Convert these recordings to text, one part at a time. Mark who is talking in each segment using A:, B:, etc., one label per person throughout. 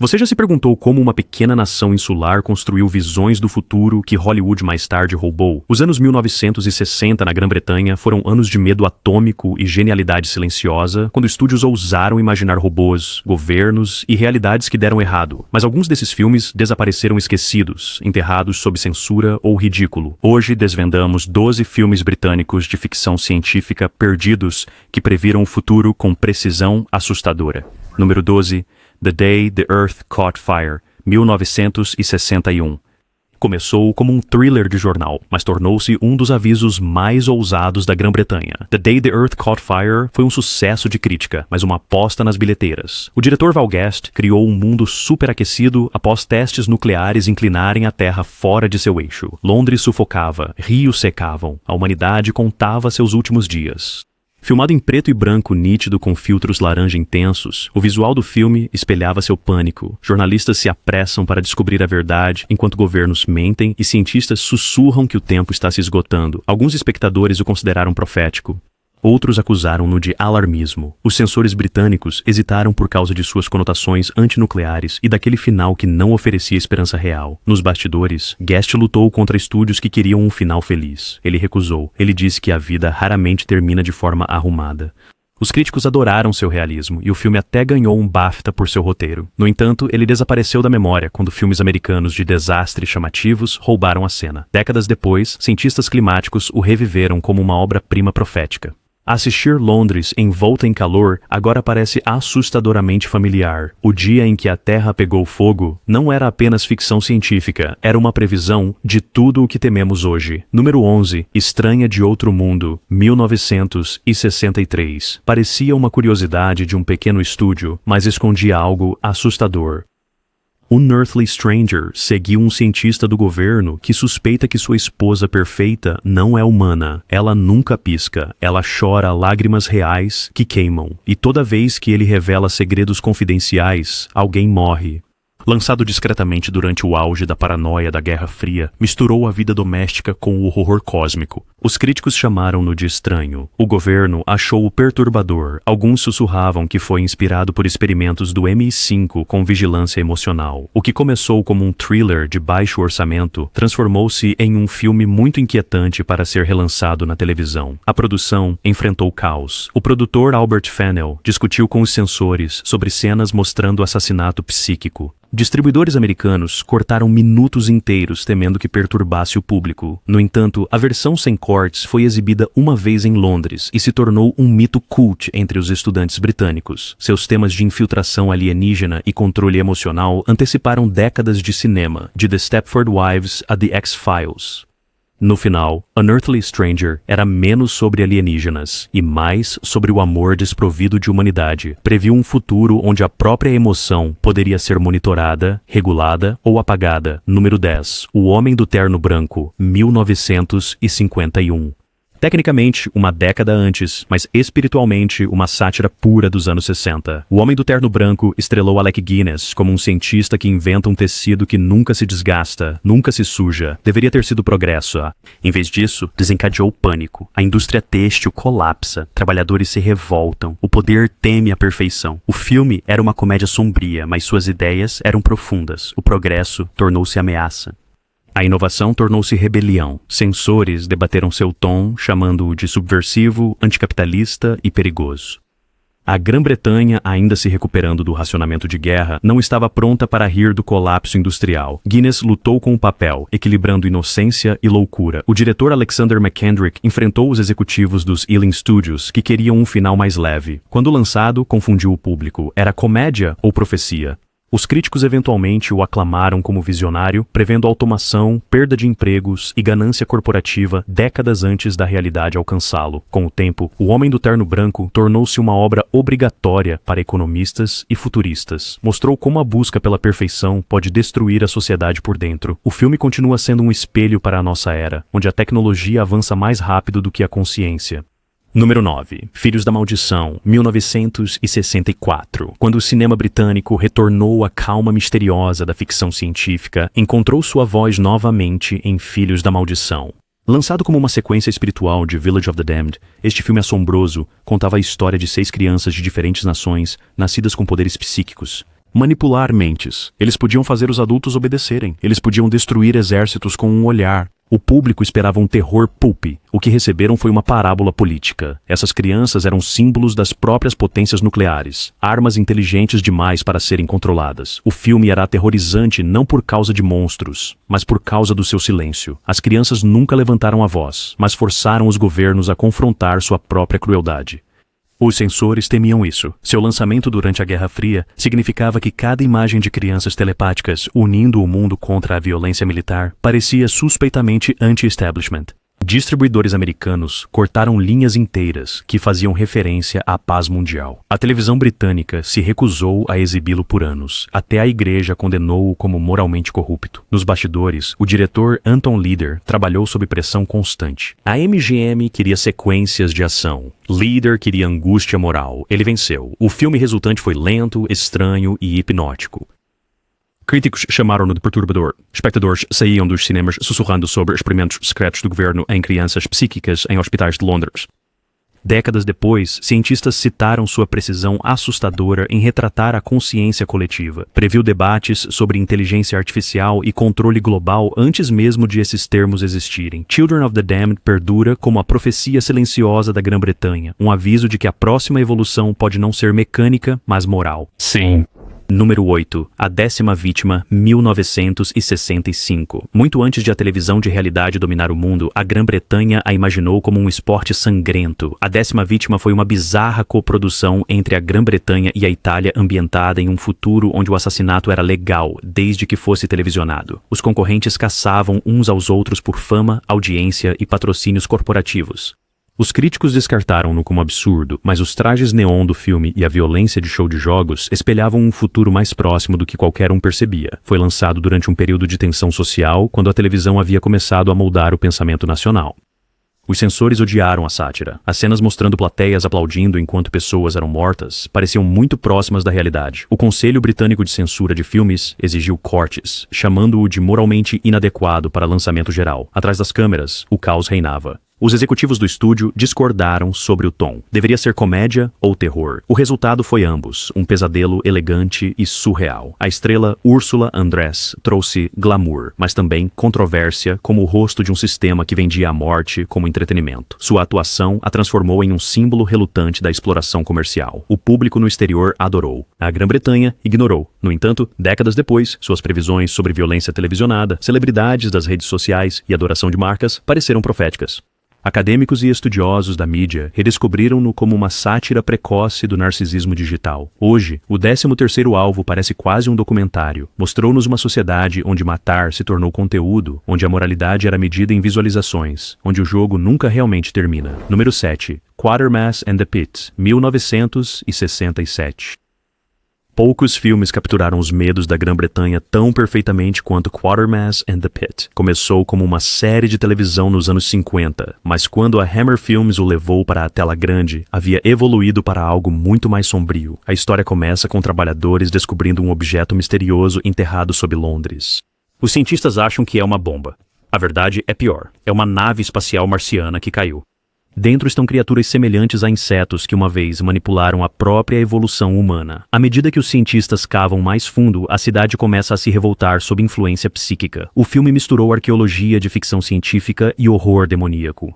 A: Você já se perguntou como uma pequena nação insular construiu visões do futuro que Hollywood mais tarde roubou? Os anos 1960 na Grã-Bretanha foram anos de medo atômico e genialidade silenciosa, quando estúdios ousaram imaginar robôs, governos e realidades que deram errado. Mas alguns desses filmes desapareceram esquecidos, enterrados sob censura ou ridículo. Hoje desvendamos 12 filmes britânicos de ficção científica perdidos que previram o futuro com precisão assustadora. Número 12. The Day the Earth Caught Fire, 1961. Começou como um thriller de jornal, mas tornou-se um dos avisos mais ousados da Grã-Bretanha. The Day the Earth Caught Fire foi um sucesso de crítica, mas uma aposta nas bilheteiras. O diretor Val Guest criou um mundo superaquecido após testes nucleares inclinarem a Terra fora de seu eixo. Londres sufocava, rios secavam, a humanidade contava seus últimos dias. Filmado em preto e branco nítido com filtros laranja intensos, o visual do filme espelhava seu pânico. Jornalistas se apressam para descobrir a verdade, enquanto governos mentem e cientistas sussurram que o tempo está se esgotando. Alguns espectadores o consideraram profético. Outros acusaram-no de alarmismo. Os censores britânicos hesitaram por causa de suas conotações antinucleares e daquele final que não oferecia esperança real. Nos bastidores, Guest lutou contra estúdios que queriam um final feliz. Ele recusou. Ele disse que a vida raramente termina de forma arrumada. Os críticos adoraram seu realismo e o filme até ganhou um BAFTA por seu roteiro. No entanto, ele desapareceu da memória quando filmes americanos de desastre chamativos roubaram a cena. Décadas depois, cientistas climáticos o reviveram como uma obra-prima profética. Assistir Londres envolta em calor agora parece assustadoramente familiar. O dia em que a Terra pegou fogo não era apenas ficção científica, era uma previsão de tudo o que tememos hoje. Número 11. Estranha de Outro Mundo, 1963. Parecia uma curiosidade de um pequeno estúdio, mas escondia algo assustador. Unearthly Stranger seguiu um cientista do governo que suspeita que sua esposa perfeita não é humana. Ela nunca pisca, ela chora lágrimas reais que queimam. E toda vez que ele revela segredos confidenciais, alguém morre. Lançado discretamente durante o auge da paranoia da Guerra Fria, misturou a vida doméstica com o horror cósmico. Os críticos chamaram-no de estranho. O governo achou-o perturbador. Alguns sussurravam que foi inspirado por experimentos do MI5 com vigilância emocional. O que começou como um thriller de baixo orçamento transformou-se em um filme muito inquietante para ser relançado na televisão. A produção enfrentou caos. O produtor Albert Fennell discutiu com os censores sobre cenas mostrando assassinato psíquico. Distribuidores americanos cortaram minutos inteiros temendo que perturbasse o público. No entanto, a versão sem cortes foi exibida uma vez em Londres e se tornou um mito cult entre os estudantes britânicos. Seus temas de infiltração alienígena e controle emocional anteciparam décadas de cinema, de The Stepford Wives a The X-Files. No final, Unearthly Stranger era menos sobre alienígenas e mais sobre o amor desprovido de humanidade. Previu um futuro onde a própria emoção poderia ser monitorada, regulada ou apagada. Número 10. O Homem do Terno Branco, 1951. Tecnicamente, uma década antes, mas espiritualmente uma sátira pura dos anos 60. O Homem do Terno Branco estrelou Alec Guinness como um cientista que inventa um tecido que nunca se desgasta, nunca se suja. Deveria ter sido progresso. Em vez disso, desencadeou o pânico. A indústria têxtil colapsa, trabalhadores se revoltam, o poder teme a perfeição. O filme era uma comédia sombria, mas suas ideias eram profundas. O progresso tornou-se ameaça. A inovação tornou-se rebelião. Censores debateram seu tom, chamando-o de subversivo, anticapitalista e perigoso. A Grã-Bretanha, ainda se recuperando do racionamento de guerra, não estava pronta para rir do colapso industrial. Guinness lutou com o papel, equilibrando inocência e loucura. O diretor Alexander McKendrick enfrentou os executivos dos Ealing Studios, que queriam um final mais leve. Quando lançado, confundiu o público. Era comédia ou profecia? Os críticos eventualmente o aclamaram como visionário, prevendo automação, perda de empregos e ganância corporativa décadas antes da realidade alcançá-lo. Com o tempo, O Homem do Terno Branco tornou-se uma obra obrigatória para economistas e futuristas. Mostrou como a busca pela perfeição pode destruir a sociedade por dentro. O filme continua sendo um espelho para a nossa era, onde a tecnologia avança mais rápido do que a consciência. Número 9. Filhos da Maldição, 1964. Quando o cinema britânico retornou à calma misteriosa da ficção científica, encontrou sua voz novamente em Filhos da Maldição. Lançado como uma sequência espiritual de Village of the Damned, este filme assombroso contava a história de 6 crianças de diferentes nações, nascidas com poderes psíquicos. Manipular mentes. Eles podiam fazer os adultos obedecerem. Eles podiam destruir exércitos com um olhar. O público esperava um terror pulp. O que receberam foi uma parábola política. Essas crianças eram símbolos das próprias potências nucleares, armas inteligentes demais para serem controladas. O filme era aterrorizante não por causa de monstros, mas por causa do seu silêncio. As crianças nunca levantaram a voz, mas forçaram os governos a confrontar sua própria crueldade. Os censores temiam isso. Seu lançamento durante a Guerra Fria significava que cada imagem de crianças telepáticas unindo o mundo contra a violência militar parecia suspeitamente anti-establishment. Distribuidores americanos cortaram linhas inteiras que faziam referência à paz mundial. A televisão britânica se recusou a exibi-lo por anos. Até a igreja condenou-o como moralmente corrupto. Nos bastidores, o diretor Anton Leader trabalhou sob pressão constante. A MGM queria sequências de ação. Leader queria angústia moral. Ele venceu. O filme resultante foi lento, estranho e hipnótico. Críticos chamaram-no de perturbador. Espectadores saíam dos cinemas sussurrando sobre experimentos secretos do governo em crianças psíquicas em hospitais de Londres. Décadas depois, cientistas citaram sua precisão assustadora em retratar a consciência coletiva. Previu debates sobre inteligência artificial e controle global antes mesmo de esses termos existirem. Children of the Damned perdura como a profecia silenciosa da Grã-Bretanha, um aviso de que a próxima evolução pode não ser mecânica, mas moral.
B: Sim.
A: Número 8. A 10ª vítima, 1965. Muito antes de a televisão de realidade dominar o mundo, a Grã-Bretanha a imaginou como um esporte sangrento. A 10ª vítima foi uma bizarra coprodução entre a Grã-Bretanha e a Itália ambientada em um futuro onde o assassinato era legal, desde que fosse televisionado. Os concorrentes caçavam uns aos outros por fama, audiência e patrocínios corporativos. Os críticos descartaram-no como absurdo, mas os trajes neon do filme e a violência de show de jogos espelhavam um futuro mais próximo do que qualquer um percebia. Foi lançado durante um período de tensão social, quando a televisão havia começado a moldar o pensamento nacional. Os censores odiaram a sátira. As cenas mostrando plateias aplaudindo enquanto pessoas eram mortas pareciam muito próximas da realidade. O Conselho Britânico de Censura de Filmes exigiu cortes, chamando-o de moralmente inadequado para lançamento geral. Atrás das câmeras, o caos reinava. Os executivos do estúdio discordaram sobre o tom. Deveria ser comédia ou terror? O resultado foi ambos, um pesadelo elegante e surreal. A estrela Ursula Andress trouxe glamour, mas também controvérsia como o rosto de um sistema que vendia a morte como entretenimento. Sua atuação a transformou em um símbolo relutante da exploração comercial. O público no exterior adorou. A Grã-Bretanha ignorou. No entanto, décadas depois, suas previsões sobre violência televisionada, celebridades das redes sociais e adoração de marcas pareceram proféticas. Acadêmicos e estudiosos da mídia redescobriram-no como uma sátira precoce do narcisismo digital. Hoje, o 13º alvo parece quase um documentário. Mostrou-nos uma sociedade onde matar se tornou conteúdo, onde a moralidade era medida em visualizações, onde o jogo nunca realmente termina. Número 7. Quatermass and the Pit, 1967. Poucos filmes capturaram os medos da Grã-Bretanha tão perfeitamente quanto Quatermass and the Pit. Começou como uma série de televisão nos anos 50, mas quando a Hammer Films o levou para a tela grande, havia evoluído para algo muito mais sombrio. A história começa com trabalhadores descobrindo um objeto misterioso enterrado sob Londres. Os cientistas acham que é uma bomba. A verdade é pior. É uma nave espacial marciana que caiu. Dentro estão criaturas semelhantes a insetos que uma vez manipularam a própria evolução humana. À medida que os cientistas cavam mais fundo, a cidade começa a se revoltar sob influência psíquica. O filme misturou arqueologia de ficção científica e horror demoníaco.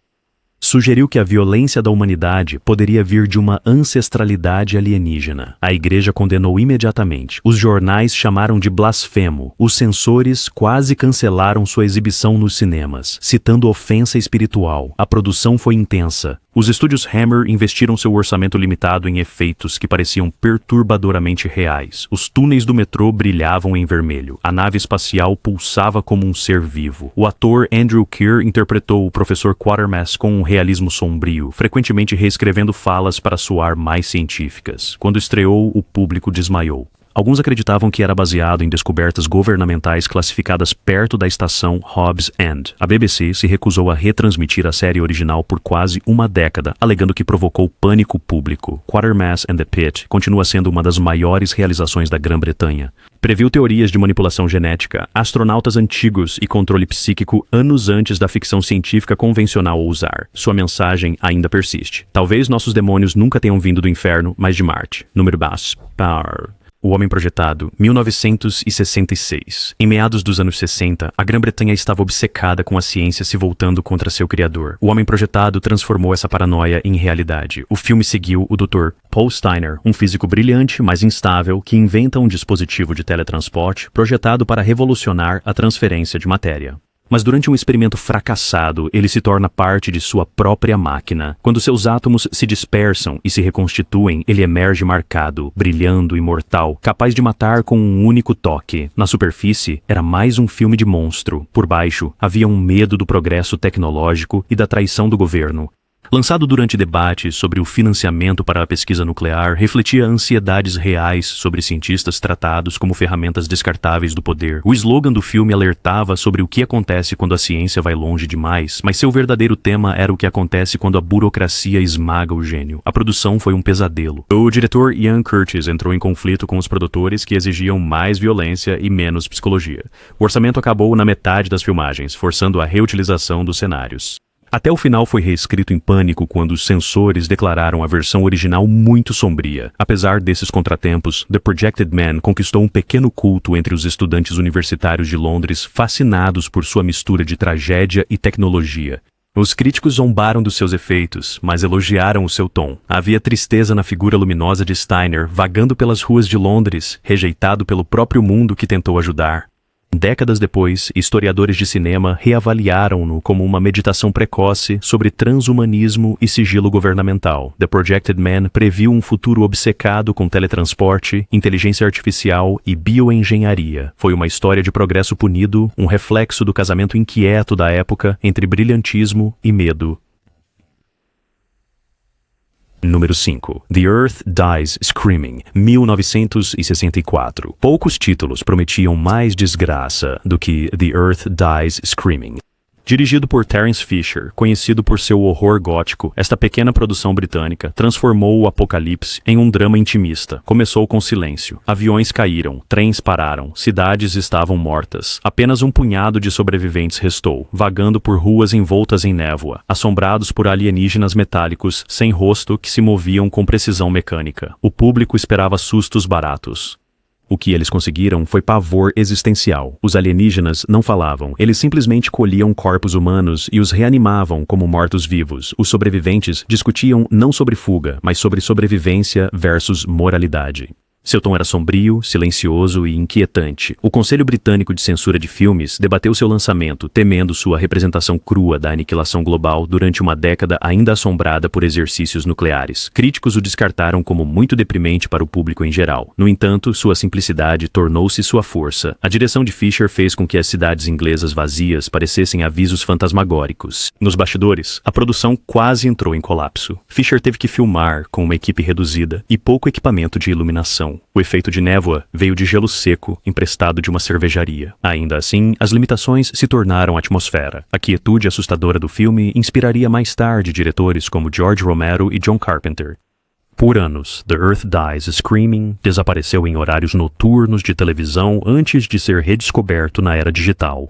A: Sugeriu que a violência da humanidade poderia vir de uma ancestralidade alienígena. A igreja condenou imediatamente. Os jornais chamaram de blasfemo. Os censores quase cancelaram sua exibição nos cinemas, citando ofensa espiritual. A produção foi intensa. Os estúdios Hammer investiram seu orçamento limitado em efeitos que pareciam perturbadoramente reais. Os túneis do metrô brilhavam em vermelho. A nave espacial pulsava como um ser vivo. O ator Andrew Keir interpretou o professor Quatermass com um realismo sombrio, frequentemente reescrevendo falas para soar mais científicas. Quando estreou, o público desmaiou. Alguns acreditavam que era baseado em descobertas governamentais classificadas perto da estação Hobbs End. A BBC se recusou a retransmitir a série original por quase uma década, alegando que provocou pânico público. Quatermass and the Pit continua sendo uma das maiores realizações da Grã-Bretanha. Previu teorias de manipulação genética, astronautas antigos e controle psíquico anos antes da ficção científica convencional ousar. Sua mensagem ainda persiste. Talvez nossos demônios nunca tenham vindo do inferno, mas de Marte. Número baixo. O Homem Projetado, 1966. Em meados dos anos 60, a Grã-Bretanha estava obcecada com a ciência se voltando contra seu criador. O Homem Projetado transformou essa paranoia em realidade. O filme seguiu o Dr. Paul Steiner, um físico brilhante, mas instável, que inventa um dispositivo de teletransporte projetado para revolucionar a transferência de matéria. Mas durante um experimento fracassado, ele se torna parte de sua própria máquina. Quando seus átomos se dispersam e se reconstituem, ele emerge marcado, brilhando, imortal, capaz de matar com um único toque. Na superfície, era mais um filme de monstro. Por baixo, havia um medo do progresso tecnológico e da traição do governo. Lançado durante debates sobre o financiamento para a pesquisa nuclear, refletia ansiedades reais sobre cientistas tratados como ferramentas descartáveis do poder. O slogan do filme alertava sobre o que acontece quando a ciência vai longe demais, mas seu verdadeiro tema era o que acontece quando a burocracia esmaga o gênio. A produção foi um pesadelo. O diretor Ian Curtis entrou em conflito com os produtores que exigiam mais violência e menos psicologia. O orçamento acabou na metade das filmagens, forçando a reutilização dos cenários. Até o final foi reescrito em pânico quando os censores declararam a versão original muito sombria. Apesar desses contratempos, The Projected Man conquistou um pequeno culto entre os estudantes universitários de Londres, fascinados por sua mistura de tragédia e tecnologia. Os críticos zombaram dos seus efeitos, mas elogiaram o seu tom. Havia tristeza na figura luminosa de Steiner, vagando pelas ruas de Londres, rejeitado pelo próprio mundo que tentou ajudar. Décadas depois, historiadores de cinema reavaliaram-no como uma meditação precoce sobre transhumanismo e sigilo governamental. The Projected Man previu um futuro obcecado com teletransporte, inteligência artificial e bioengenharia. Foi uma história de progresso punido, um reflexo do casamento inquieto da época entre brilhantismo e medo. Número 5. The Earth Dies Screaming, 1964. Poucos títulos prometiam mais desgraça do que The Earth Dies Screaming. Dirigido por Terence Fisher, conhecido por seu horror gótico, esta pequena produção britânica transformou o apocalipse em um drama intimista. Começou com silêncio. Aviões caíram, trens pararam, cidades estavam mortas. Apenas um punhado de sobreviventes restou, vagando por ruas envoltas em névoa, assombrados por alienígenas metálicos, sem rosto, que se moviam com precisão mecânica. O público esperava sustos baratos. O que eles conseguiram foi pavor existencial. Os alienígenas não falavam, eles simplesmente colhiam corpos humanos e os reanimavam como mortos-vivos. Os sobreviventes discutiam não sobre fuga, mas sobre sobrevivência versus moralidade. Seu tom era sombrio, silencioso e inquietante. O Conselho Britânico de Censura de Filmes debateu seu lançamento, temendo sua representação crua da aniquilação global durante uma década ainda assombrada por exercícios nucleares. Críticos o descartaram como muito deprimente para o público em geral. No entanto, sua simplicidade tornou-se sua força. A direção de Fisher fez com que as cidades inglesas vazias parecessem avisos fantasmagóricos. Nos bastidores, a produção quase entrou em colapso. Fisher teve que filmar com uma equipe reduzida e pouco equipamento de iluminação. O efeito de névoa veio de gelo seco, emprestado de uma cervejaria. Ainda assim, as limitações se tornaram atmosfera. A quietude assustadora do filme inspiraria mais tarde diretores como George Romero e John Carpenter. Por anos, The Earth Dies Screaming desapareceu em horários noturnos de televisão antes de ser redescoberto na era digital.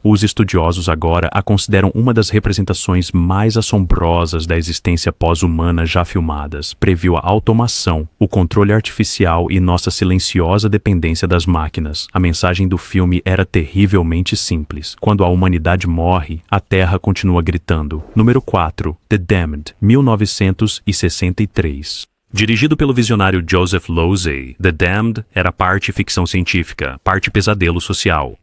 A: Os estudiosos agora a consideram uma das representações mais assombrosas da existência pós-humana já filmadas. Previu a automação, o controle artificial e nossa silenciosa dependência das máquinas. A mensagem do filme era terrivelmente simples. Quando a humanidade morre, a Terra continua gritando. Número 4. The Damned, 1963. Dirigido pelo visionário Joseph Losey, The Damned era parte ficção científica, parte pesadelo social.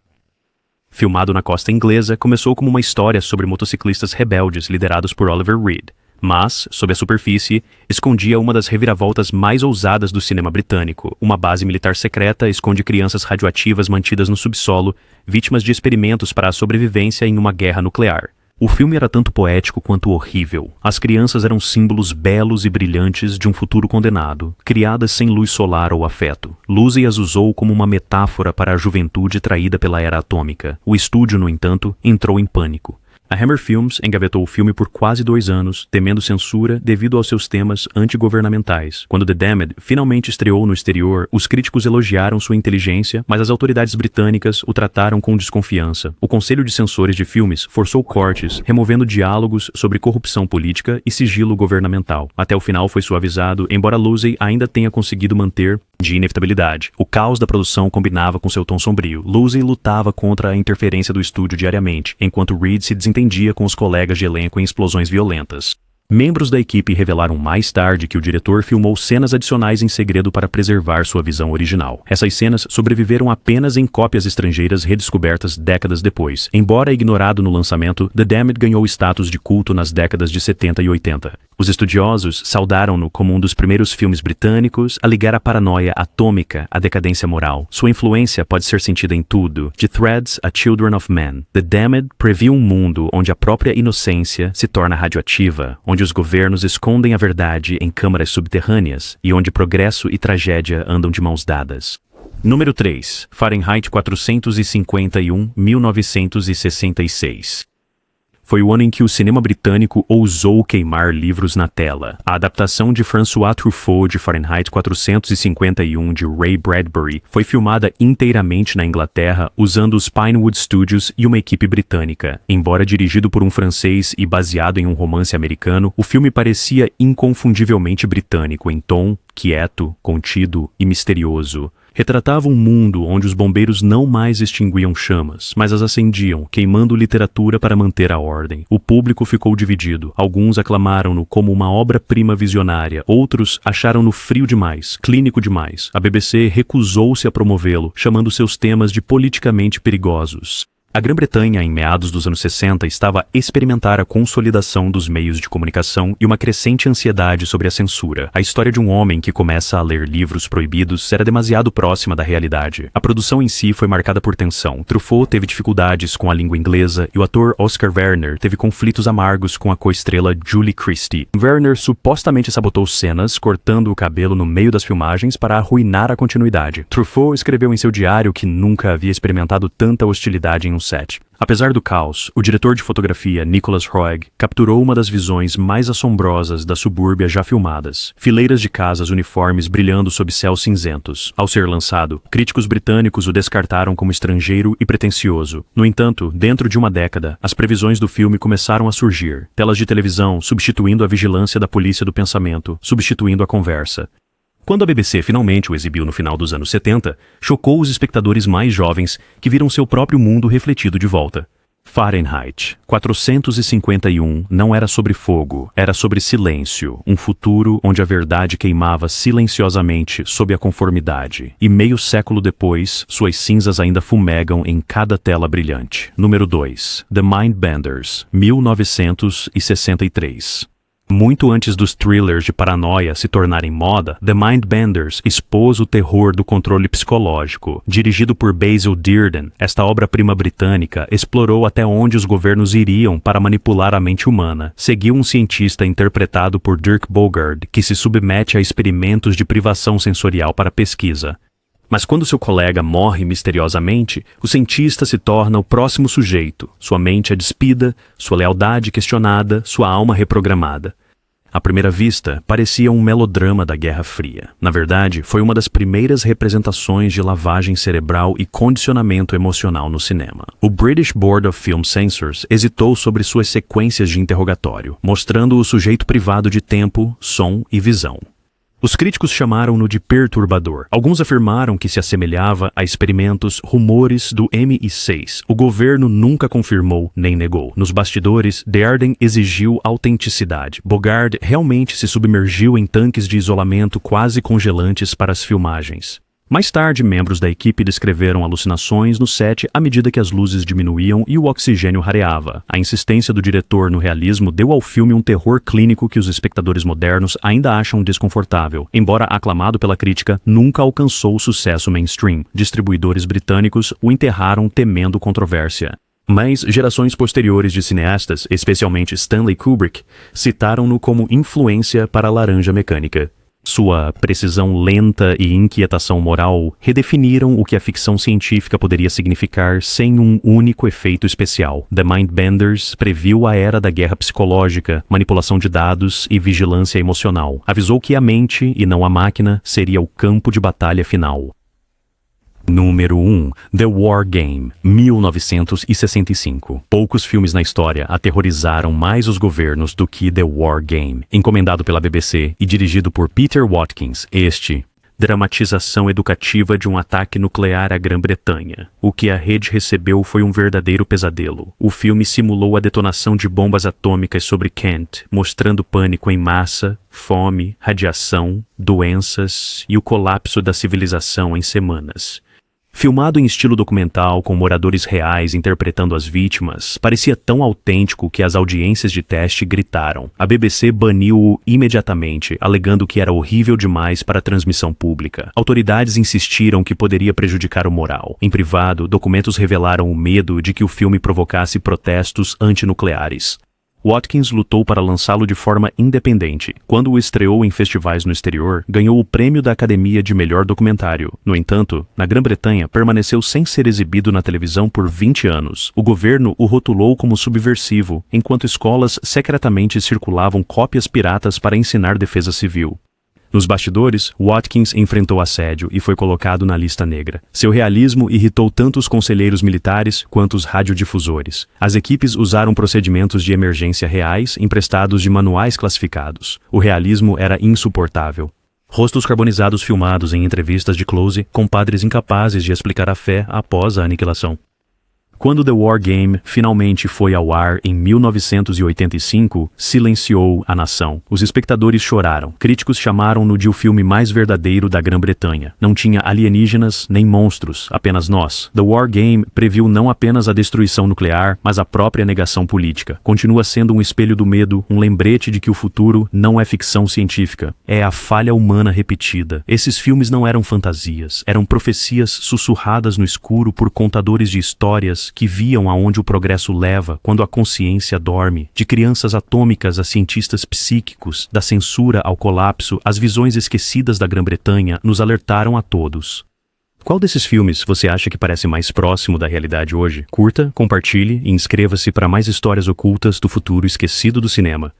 A: Filmado na costa inglesa, começou como uma história sobre motociclistas rebeldes liderados por Oliver Reed, mas, sob a superfície, escondia uma das reviravoltas mais ousadas do cinema britânico. Uma base militar secreta esconde crianças radioativas mantidas no subsolo, vítimas de experimentos para a sobrevivência em uma guerra nuclear. O filme era tanto poético quanto horrível. As crianças eram símbolos belos e brilhantes de um futuro condenado, criadas sem luz solar ou afeto. Losey as usou como uma metáfora para a juventude traída pela era atômica. O estúdio, no entanto, entrou em pânico. A Hammer Films engavetou o filme por quase 2 anos, temendo censura devido aos seus temas antigovernamentais. Quando The Damned finalmente estreou no exterior, os críticos elogiaram sua inteligência, mas as autoridades britânicas o trataram com desconfiança. O Conselho de Censores de Filmes forçou cortes, removendo diálogos sobre corrupção política e sigilo governamental. Até o final foi suavizado, embora Losey ainda tenha conseguido manter de inevitabilidade. O caos da produção combinava com seu tom sombrio. Lucy lutava contra a interferência do estúdio diariamente, enquanto Reed se desentendia com os colegas de elenco em explosões violentas. Membros da equipe revelaram mais tarde que o diretor filmou cenas adicionais em segredo para preservar sua visão original. Essas cenas sobreviveram apenas em cópias estrangeiras redescobertas décadas depois. Embora ignorado no lançamento, The Damned ganhou status de culto nas décadas de 70 e 80. Os estudiosos saudaram-no como um dos primeiros filmes britânicos a ligar a paranoia atômica à decadência moral. Sua influência pode ser sentida em tudo, de Threads a Children of Men. The Damned previu um mundo onde a própria inocência se torna radioativa, onde os governos escondem a verdade em câmaras subterrâneas e onde progresso e tragédia andam de mãos dadas. Número 3. Fahrenheit 451, 1966. Foi o ano em que o cinema britânico ousou queimar livros na tela. A adaptação de François Truffaut de Fahrenheit 451 de Ray Bradbury foi filmada inteiramente na Inglaterra usando os Pinewood Studios e uma equipe britânica. Embora dirigido por um francês e baseado em um romance americano, o filme parecia inconfundivelmente britânico em tom, quieto, contido e misterioso. Retratava um mundo onde os bombeiros não mais extinguiam chamas, mas as acendiam, queimando literatura para manter a ordem. O público ficou dividido. Alguns aclamaram-no como uma obra-prima visionária, outros acharam-no frio demais, clínico demais. A BBC recusou-se a promovê-lo, chamando seus temas de politicamente perigosos. A Grã-Bretanha, em meados dos anos 60, estava a experimentar a consolidação dos meios de comunicação e uma crescente ansiedade sobre a censura. A história de um homem que começa a ler livros proibidos era demasiado próxima da realidade. A produção em si foi marcada por tensão. Truffaut teve dificuldades com a língua inglesa e o ator Oscar Werner teve conflitos amargos com a co-estrela Julie Christie. Werner supostamente sabotou cenas, cortando o cabelo no meio das filmagens para arruinar a continuidade. Truffaut escreveu em seu diário que nunca havia experimentado tanta hostilidade em um set. Apesar do caos, o diretor de fotografia Nicholas Roeg capturou uma das visões mais assombrosas da subúrbia já filmadas. Fileiras de casas uniformes brilhando sob céus cinzentos. Ao ser lançado, críticos britânicos o descartaram como estrangeiro e pretensioso. No entanto, dentro de uma década, as previsões do filme começaram a surgir. Telas de televisão substituindo a vigilância da polícia do pensamento, substituindo a conversa. Quando a BBC finalmente o exibiu no final dos anos 70, chocou os espectadores mais jovens que viram seu próprio mundo refletido de volta. Fahrenheit 451 não era sobre fogo, era sobre silêncio, um futuro onde a verdade queimava silenciosamente sob a conformidade. E meio século depois, suas cinzas ainda fumegam em cada tela brilhante. Número 2. The Mindbenders, 1963. Muito antes dos thrillers de paranoia se tornarem moda, The Mindbenders expôs o terror do controle psicológico. Dirigido por Basil Dearden, esta obra-prima britânica explorou até onde os governos iriam para manipular a mente humana. Seguiu um cientista interpretado por Dirk Bogarde, que se submete a experimentos de privação sensorial para pesquisa. Mas quando seu colega morre misteriosamente, o cientista se torna o próximo sujeito. Sua mente é despida, sua lealdade questionada, sua alma reprogramada. À primeira vista, parecia um melodrama da Guerra Fria. Na verdade, foi uma das primeiras representações de lavagem cerebral e condicionamento emocional no cinema. O British Board of Film Censors hesitou sobre suas sequências de interrogatório, mostrando o sujeito privado de tempo, som e visão. Os críticos chamaram-no de perturbador. Alguns afirmaram que se assemelhava a experimentos, rumores do MI6. O governo nunca confirmou nem negou. Nos bastidores, Dearden exigiu autenticidade. Bogarde realmente se submergiu em tanques de isolamento quase congelantes para as filmagens. Mais tarde, membros da equipe descreveram alucinações no set à medida que as luzes diminuíam e o oxigênio rareava. A insistência do diretor no realismo deu ao filme um terror clínico que os espectadores modernos ainda acham desconfortável. Embora aclamado pela crítica, nunca alcançou o sucesso mainstream. Distribuidores britânicos o enterraram temendo controvérsia. Mas gerações posteriores de cineastas, especialmente Stanley Kubrick, citaram-no como influência para a Laranja Mecânica. Sua precisão lenta e inquietação moral redefiniram o que a ficção científica poderia significar sem um único efeito especial. The Mindbenders previu a era da guerra psicológica, manipulação de dados e vigilância emocional. Avisou que a mente, e não a máquina, seria o campo de batalha final. Número 1. The War Game, 1965. Poucos filmes na história aterrorizaram mais os governos do que The War Game. Encomendado pela BBC e dirigido por Peter Watkins, dramatização educativa de um ataque nuclear à Grã-Bretanha. O que a rede recebeu foi um verdadeiro pesadelo. O filme simulou a detonação de bombas atômicas sobre Kent, mostrando pânico em massa, fome, radiação, doenças e o colapso da civilização em semanas. Filmado em estilo documental, com moradores reais interpretando as vítimas, parecia tão autêntico que as audiências de teste gritaram. A BBC baniu-o imediatamente, alegando que era horrível demais para a transmissão pública. Autoridades insistiram que poderia prejudicar o moral. Em privado, documentos revelaram o medo de que o filme provocasse protestos antinucleares. Watkins lutou para lançá-lo de forma independente. Quando o estreou em festivais no exterior, ganhou o prêmio da Academia de Melhor Documentário. No entanto, na Grã-Bretanha, permaneceu sem ser exibido na televisão por 20 anos. O governo o rotulou como subversivo, enquanto escolas secretamente circulavam cópias piratas para ensinar defesa civil. Nos bastidores, Watkins enfrentou assédio e foi colocado na lista negra. Seu realismo irritou tanto os conselheiros militares quanto os radiodifusores. As equipes usaram procedimentos de emergência reais emprestados de manuais classificados. O realismo era insuportável. Rostos carbonizados filmados em entrevistas de close com padres incapazes de explicar a fé após a aniquilação. Quando The War Game finalmente foi ao ar em 1985, silenciou a nação. Os espectadores choraram. Críticos chamaram-no de o filme mais verdadeiro da Grã-Bretanha. Não tinha alienígenas nem monstros, apenas nós. The War Game previu não apenas a destruição nuclear, mas a própria negação política. Continua sendo um espelho do medo, um lembrete de que o futuro não é ficção científica. É a falha humana repetida. Esses filmes não eram fantasias, eram profecias sussurradas no escuro por contadores de histórias que viam aonde o progresso leva quando a consciência dorme. De crianças atômicas a cientistas psíquicos, da censura ao colapso, as visões esquecidas da Grã-Bretanha nos alertaram a todos. Qual desses filmes você acha que parece mais próximo da realidade hoje? Curta, compartilhe e inscreva-se para mais histórias ocultas do futuro esquecido do cinema.